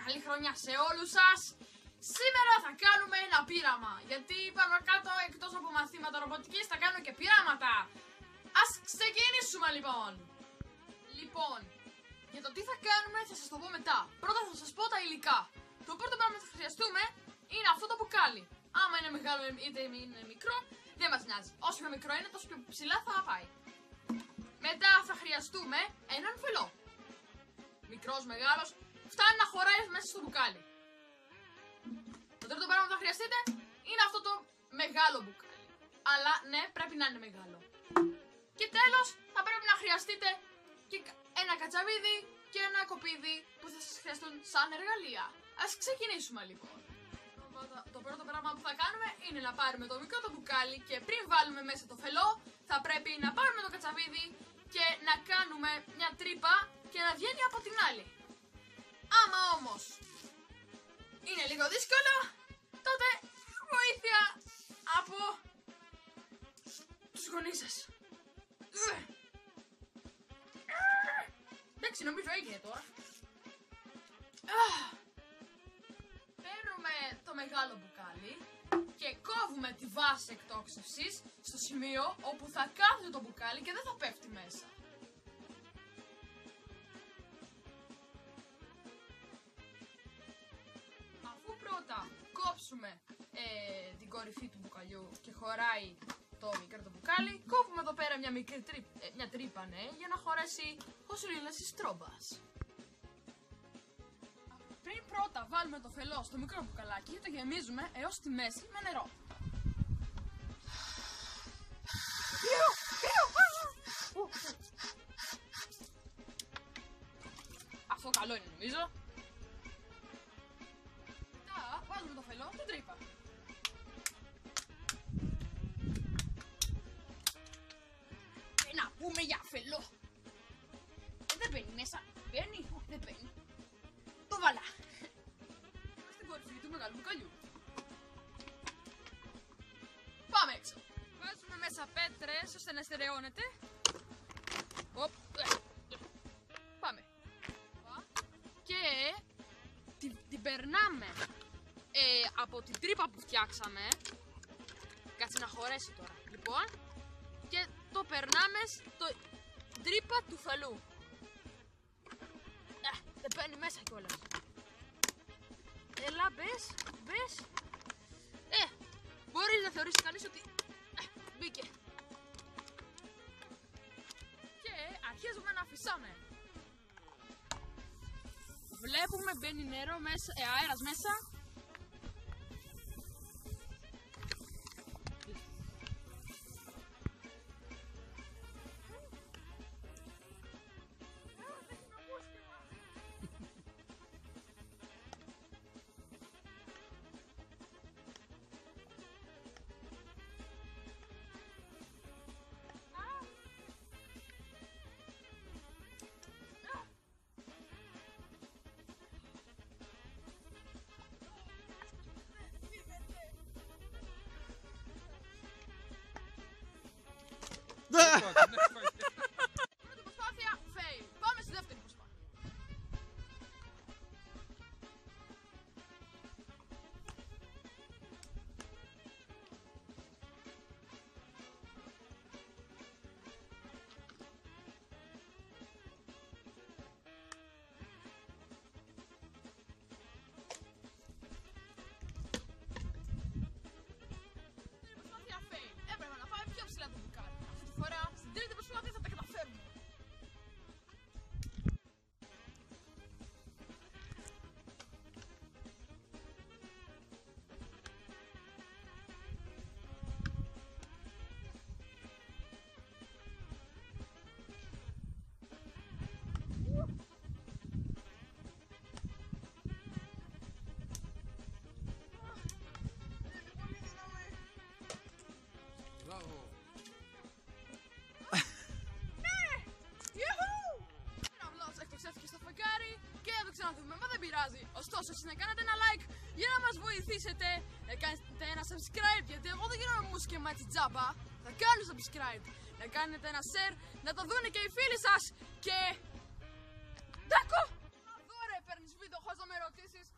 καλή χρονιά σε όλους σας. Σήμερα θα κάνουμε ένα πείραμα, γιατί πάνω κάτω εκτός από μαθήματα ρομποτικής θα κάνω και πειράματα. Ας ξεκινήσουμε λοιπόν. Για το τι θα κάνουμε θα σας το πω μετά. Πρώτα θα σας πω τα υλικά. Το πρώτο πράγμα που θα χρειαστούμε είναι αυτό το μπουκάλι. Άμα είναι μεγάλο είτε είναι μικρό, δεν μας νοιάζει. Όσο πιο μικρό είναι, τόσο πιο ψηλά θα πάει. Μετά θα χρειαστούμε έναν φελό. Μικρός, μεγάλος, φτάνει να χωράει μέσα στο μπουκάλι. Το τρίτο πράγμα που θα χρειαστείτε είναι αυτό το μεγάλο μπουκάλι. Αλλά ναι, πρέπει να είναι μεγάλο. Και τέλος, θα πρέπει να χρειαστείτε και ένα κατσαβίδι και ένα κοπίδι που θα σας χρειαστούν σαν εργαλεία. Ας ξεκινήσουμε λοιπόν. Το πρώτο πράγμα που θα κάνουμε είναι να πάρουμε το μικρό το μπουκάλι και πριν βάλουμε μέσα το φελό θα πρέπει να πάρουμε το κατσαβίδι και να κάνουμε μια τρύπα και να βγαίνει από την άλλη. Άμα όμως είναι λίγο δύσκολο, τότε βοήθεια από τους γονείς σας. Εντάξει, νομίζω έγινε τώρα. Παίρνουμε το μεγάλο μπουκάλι και κόβουμε τη βάση εκτόξευσης στο σημείο όπου θα κάθεται το μπουκάλι και δεν θα πέφτει μέσα. Αφού πρώτα κόψουμε την κορυφή του μπουκαλιού και χωράει το μικρό το μπουκάλι, κόβουμε εδώ πέρα μια τρύπα, ναι, για να χωρέσει ο σωλήνας της τρόμπας. Πριν πρώτα βάλουμε το φελό στο μικρό μπουκαλάκι και το γεμίζουμε έως τη μέση με νερό. Αυτό καλό είναι νομίζω. Μετά βάζουμε το φελό στην τρύπα. Να πούμε για φελό. Δεν μπαίνει μέσα. Μπαίνει, δεν μπαίνει. Το βάλα. Στην κορυφή του μεγάλου μπουκαλιού. Πάμε έξω. Βάζουμε μέσα πέτρες ώστε να στερεώνεται. Πάμε. Και την περνάμε από την τρύπα που φτιάξαμε. Κάτσε να χωρέσει τώρα. Λοιπόν. Και το περνάμε στην τρύπα του φελού. Δεν μπαίνει μέσα κιόλας. Έλα, μπες. Μπορείς να θεωρήσεις κανείς ότι μπήκε. Και αρχίζουμε να φυσάμε. Βλέπουμε μπαίνει νερό μέσα, αέρας μέσα. Πρώτη προσπάθεια, fail. Πάμε στη δεύτερη προσπάθεια. Έπρεπε να πάμε πιο ψηλά το μπουκάλι. Αυτή τη φορά, στην τρίτη προσπάθεια θα τα καταφέρουμε. Μα δεν πειράζει. Ωστόσο, εσείς να κάνετε ένα like για να μας βοηθήσετε, να κάνετε ένα subscribe, γιατί εγώ δεν γίνω μουσική και μάτσι τζάμπα. Θα κάνω subscribe, να κάνετε ένα share, να το δούνε και οι φίλοι σας και... Ντάκο! Εδώ ρε παίρνεις βίντεο Στόχος να με ρωτήσεις